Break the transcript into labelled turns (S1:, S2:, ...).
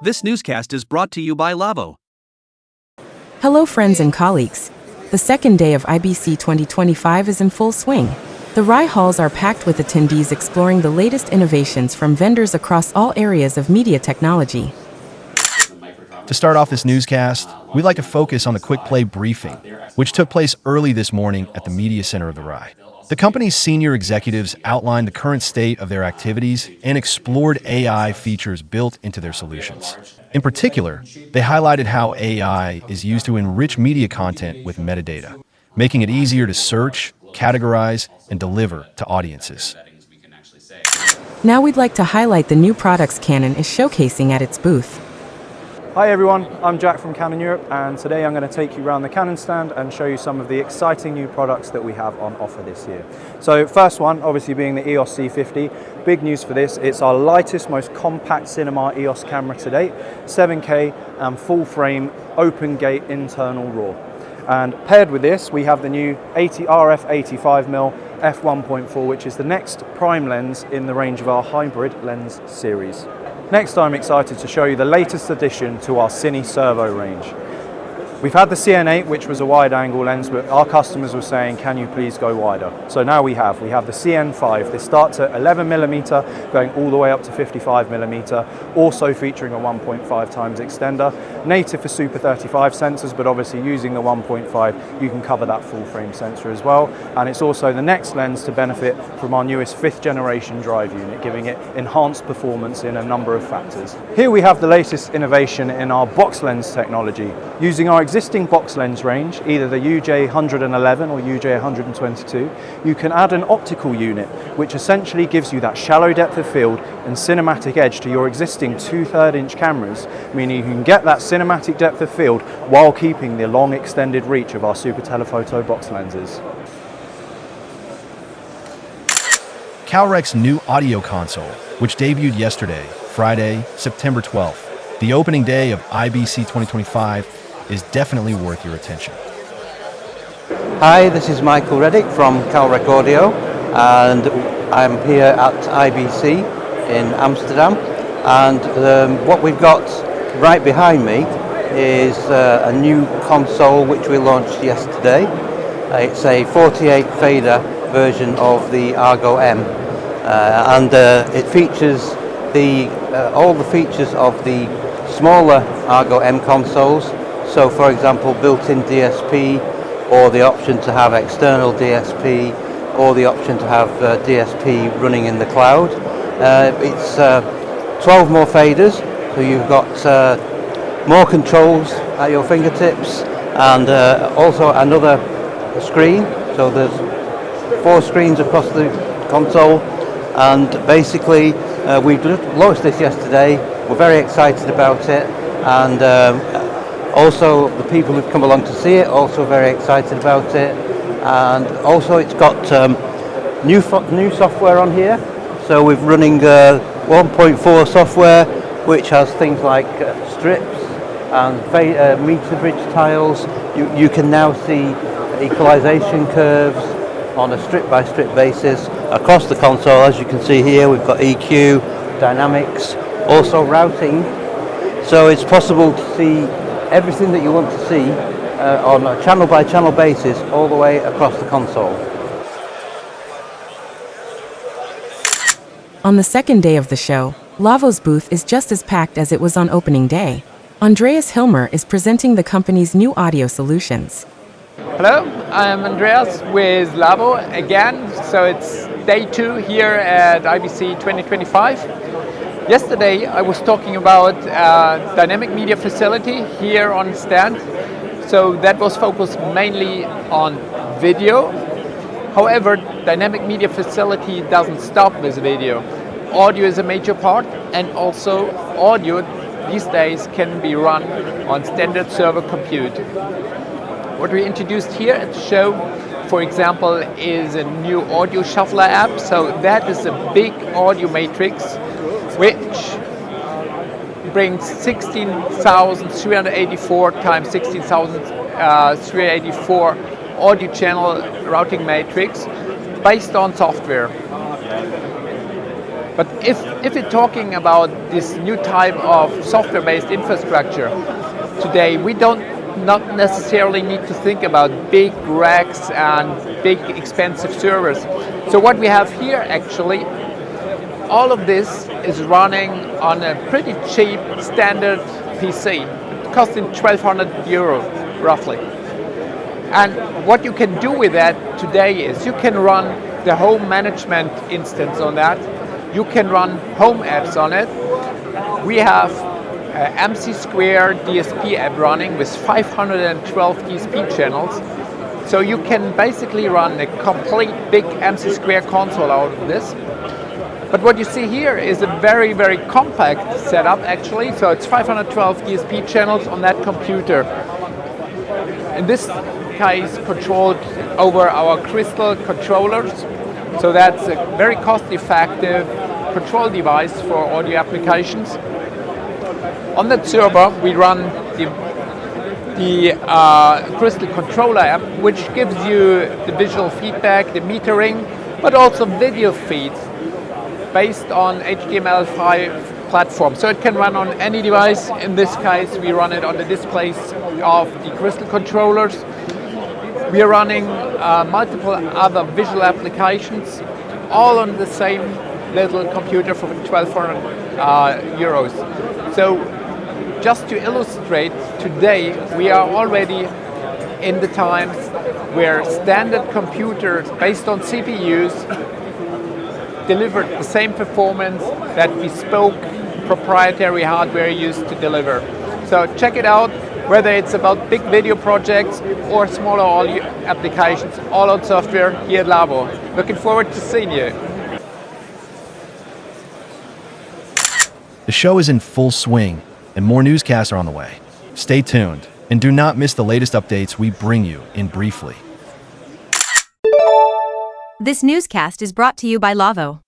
S1: This newscast is brought to you by Lawo.
S2: Hello friends and colleagues. The second day of IBC 2025 is in full swing. The RAI halls are packed with attendees exploring the latest innovations from vendors across all areas of media technology.
S3: To start off this newscast, we'd like to focus on the Quick Play briefing, which took place early this morning at the Media Center of the RAI. The company's senior executives outlined the current state of their activities and explored AI features built into their solutions. In particular, they highlighted how AI is used to enrich media content with metadata, making it easier to search, categorize, and deliver to audiences.
S2: Now we'd like to highlight the new products Canon is showcasing at its booth.
S4: Hi everyone, I'm Jack from Canon Europe, and today I'm going to take you around the Canon stand and show you some of the exciting new products that we have on offer this year. So first one, obviously being the EOS C50. Big news for this, it's our lightest, most compact cinema EOS camera to date, 7K and full frame, open gate internal RAW. And paired with this, we have the new RF 85mm f1.4, which is the next prime lens in the range of our hybrid lens series. Next, I'm excited to show you the latest addition to our Cine Servo range. We've had the CN8, which was a wide-angle lens, but our customers were saying, can you please go wider? So now we have the CN5. This starts at 11mm, going all the way up to 55mm, also featuring a 1.5 times extender, native for Super 35 sensors, but obviously using the 1.5, you can cover that full frame sensor as well. And it's also the next lens to benefit from our newest 5th generation drive unit, giving it enhanced performance in a number of factors. Here we have the latest innovation in our box lens technology. Using our existing box lens range, either the UJ111 or UJ122, you can add an optical unit, which essentially gives you that shallow depth of field and cinematic edge to your existing 2/3 inch cameras, meaning you can get that cinematic depth of field while keeping the long extended reach of our Super Telephoto box lenses.
S3: Calrec's new audio console, which debuted yesterday, Friday, September 12th, the opening day of IBC 2025, is definitely worth your attention.
S5: Hi, this is Michael Reddick from Calrec Audio, and I'm here at IBC in Amsterdam. And what we've got right behind me is a new console which we launched yesterday. It's a 48 fader version of the Argo M, and it features all the features of the smaller Argo M consoles. So for example, built-in DSP, or the option to have external DSP, or the option to have DSP running in the cloud. It's 12 more faders, so you've got more controls at your fingertips, and also another screen. So there's 4 screens across the console, and basically we launched this yesterday. We're very excited about it, and also the people who've come along to see it also very excited about it. And also it's got new software on here. So we're running 1.4 software, which has things like strips and meter bridge tiles. You can now see equalization curves on a strip-by-strip basis across the console. As you can see here, we've got EQ, dynamics, also routing. So it's possible to see everything that you want to see on a channel-by-channel basis all the way across the console.
S2: On the second day of the show, Lawo's booth is just as packed as it was on opening day. Andreas Hilmer is presenting the company's new audio solutions.
S6: Hello, I'm Andreas with Lawo again. So it's day 2 here at IBC 2025. Yesterday I was talking about dynamic media facility here on stand. So that was focused mainly on video. However, dynamic media facility doesn't stop with video. Audio is a major part, and also audio these days can be run on standard server compute. What we introduced here at the show, for example, is a new audio shuffler app. So that is a big audio matrix which brings 16,384 times 16,384 audio channel routing matrix based on software. But if you're talking about this new type of software-based infrastructure, today we not necessarily need to think about big racks and big expensive servers. So what we have here actually, all of this is running on a pretty cheap standard PC, costing 1,200 euros roughly. And what you can do with that today is you can run the home management instance on that. You can run home apps on it. We have MC Square DSP app running with 512 DSP channels. So you can basically run a complete big MC Square console out of this. But what you see here is a very, very compact setup actually. So it's 512 DSP channels on that computer. In this case, controlled over our Crystal controllers. So that's a very cost-effective control device for audio applications. On that server, we run the Crystal controller app, which gives you the visual feedback, the metering, but also video feeds based on HTML5 platform. So it can run on any device. In this case, we run it on the displays of the Crystal controllers. We are running multiple other visual applications, all on the same little computer for 1,200 euros. So just to illustrate, today we are already in the times where standard computers based on CPUs delivered the same performance that bespoke proprietary hardware used to deliver. So check it out, whether it's about big video projects or smaller audio applications, all on software here at Lawo. Looking forward to seeing you.
S3: The show is in full swing, and more newscasts are on the way. Stay tuned, and do not miss the latest updates we bring you in briefly.
S7: This newscast is brought to you by Lawo.